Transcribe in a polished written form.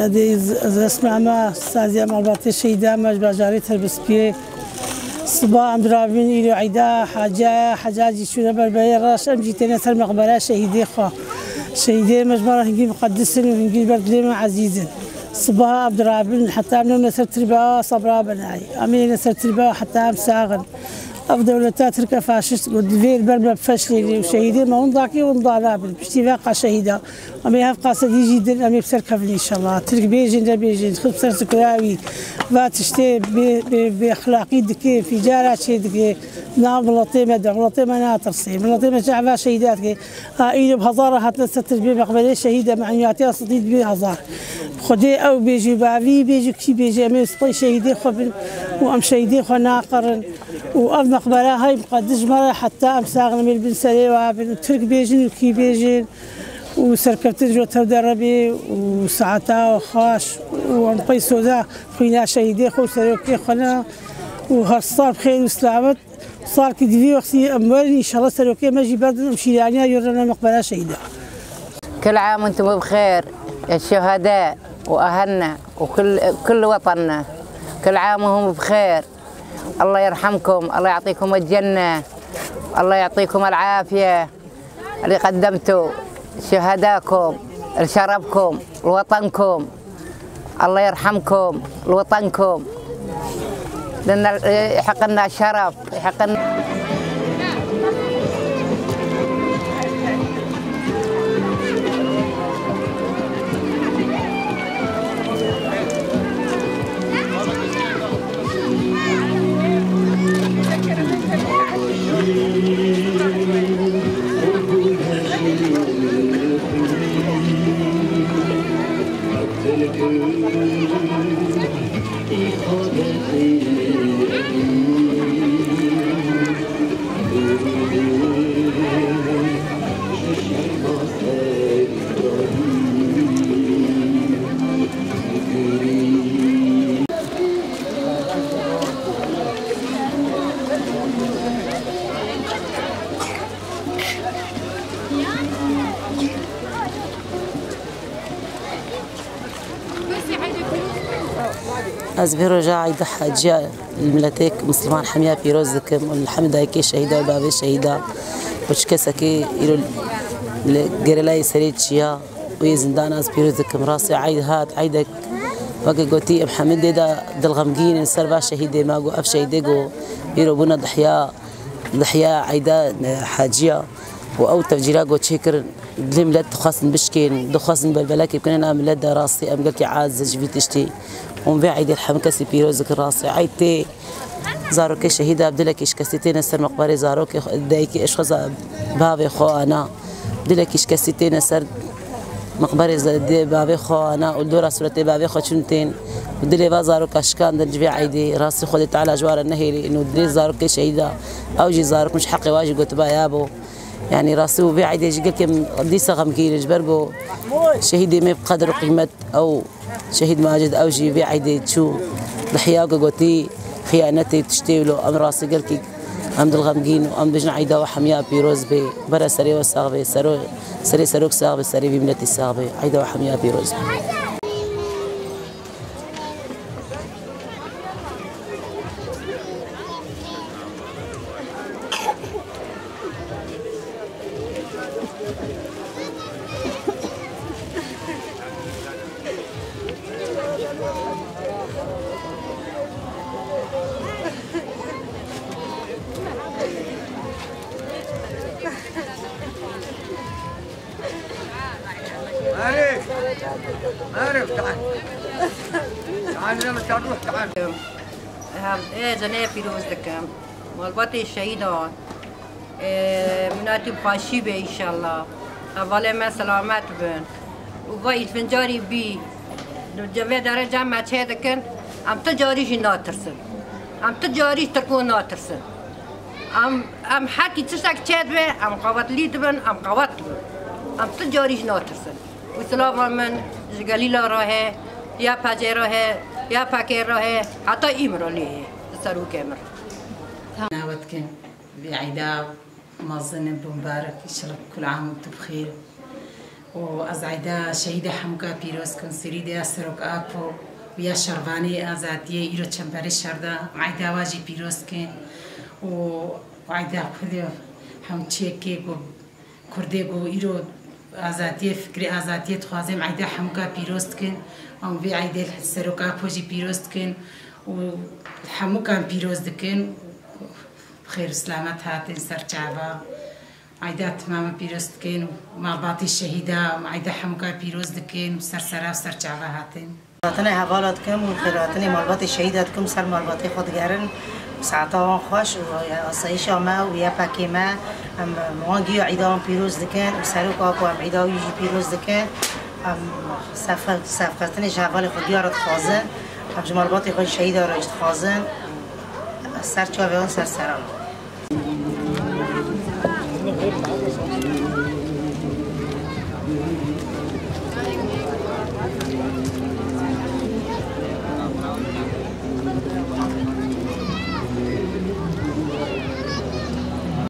هذه اسمع ما استاذ مالباتي شهيده ماج باجاريتها بسبيه صباح مدرابين إلى عدا حجاجي شو نبر بيراش أمجي تناثر المقبرة شهيدي خا شهيدي مجبرة هنجي مقدس وهنجي بردليمة عزيزا صباح عبد الرابين حتى من نثر تربا صبرا بناي أمين نثر تربا حتى مساغن أفضل دولتات تركا فاشست قد في البلد فشلي وشهيدي ما ونضاكي ونضارابن باشتفاق شهيدة أمي هفقا سدي جدا أمي بسركفني إن شاء الله ترك بيجن دا بيجن خذ بسر كراوي فاتشتي بأخلاقي دكي في جارة شي دكي نعم ملطيمة دا ملطيمة ناطرسي ملطيمة شعبها شهيدات كي إيلو بهزارة حتى ستربية مقبلة شهيدة معنوياتها صديد بهزار خدي أو بيجي بافي بيجي كي بيجي أمي سطي شهيدي خبن وأم شهيدي خو ناقرن وأم مقبرة هاي مقدس مرة حتى أم ساغن من بن سلي وابن ترك بيجن وكي بيجن وسركبت جوتها ودربي وساعتها وخاش وانقي سودا خوينا شهيدي خو سلوكي خونا وهالصار بخير وسلامت صار كدفي وقتي أموال إن شاء الله سلوكي ما جي برد نمشي يعني يورنا مقبرة شهيدة. كل عام وانتم بخير يا الشهداء وأهلنا وكل وطننا كل عام وهم بخير. الله يرحمكم الله يعطيكم الجنة الله يعطيكم العافية اللي قدمتوا شهداءكم لشرفكم لوطنكم الله يرحمكم لوطنكم لأن يحق لنا الشرف يحق لنا از بیروجا عید حاجی الملتک مسلمان حمیا پیروز دکم الحمد لله کی شهیدا و باب شهیدا وش کسکی ایرو گرلای سریچیا و زندان از پیروز دکم راسی عید هات عیدک وقت قوتي محمد دا دلغمجين سربا شهيدي ماجو أف شهيدي جو يروبونا ضحية عيدا حاجية وأو تفجيرات جو تشكر دليم لا تخاصن بشكين دخاصن بالبلاك يمكن أنا من لدا راسي أم قلت عاز جبت تشتي ومبيع عيد الحمكسي بيروزك راسي عيدتي زاروكي شهيدة بدلك إيش كسيتين سر مقبري زاروكي دايكي إيش خزا بابي خو أنا بدلك إيش كسيتين سر مقبري زادي بابي خو أنا ودورا سورتي بابي خو شنتين ودلي بازاروك أشكان دنجبي عيدي راسي خدي تعالى جوار النهيري إنه دلي زاروكي شهيدة أو جي زاروك مش حقي واجي قلت بابو يعني راسي وبي عيدي جي قلت دي سغم كيلي جبرقو شهيدي ما بقدر قيمة أو شهيد ماجد أو جي بي عيدي تشو ضحياك قوتي خيانتي تشتيلو أم راسي قلت أم دلغمجين وأم بجن عيدا وحمياء بيروز بي برا سري وساغبي سري سروك ساغبي سري بملتي ساغبي عيدا وحمياء بيروز عارف تعال تعال مش هنروح تعال ايه زنايا بيروز دكم مالباتي الشهيدان مناتب خاشي به ان شاء الله اولا ما سلامات بن وبايت فنجاري بي جمع درجه ما تشهدكن ام تجاري ناترسن ام تجاري تكون ناترسن ام حكي تشتك تشهد به ام قوت ليد بن ام قوت ام تجاري ناترسن وسلام من قليلا راه يا فجر راه يا فكر راه حتى امر له سرو كامر ناوتكن بعيدا مازن مبارك يشرب كل عام وانتم بخير و از عیدا شهید حمکا پیروز کن سریده سرک آپو و یا شروانی آزادیه ایرو چنبری شرده عیدا واجی پیروز کن و عیدا خودی هم چیکی گو کرده گو ایرو آزادیه فکری آزادیه خوازم عیدا حمکا پیروز کن و وی عیدا سرک آپو جی پیروز کن و حمکا پیروز دکن خیر و سلامت هاتین سرچاوا عیدا تمام پیروز دکن و معباتی شهیده عیدا حمکا پیروز دکن سرسرا و سرچاوا هاتین راتنی حوالات کم و خیراتنی مالبات شهیدات کم سر مالباتی خودگرن ساعتها خوش و آسایش ما و یا پاکی ما موانگی عیدا پیروز دکن و سروک آقا هم عیدا یجی پیروز دکن صفقتنی جوال خودیارت خوازن هم جمالباتی خود شهیده را اشت خوازن سر چاوه و سر سرام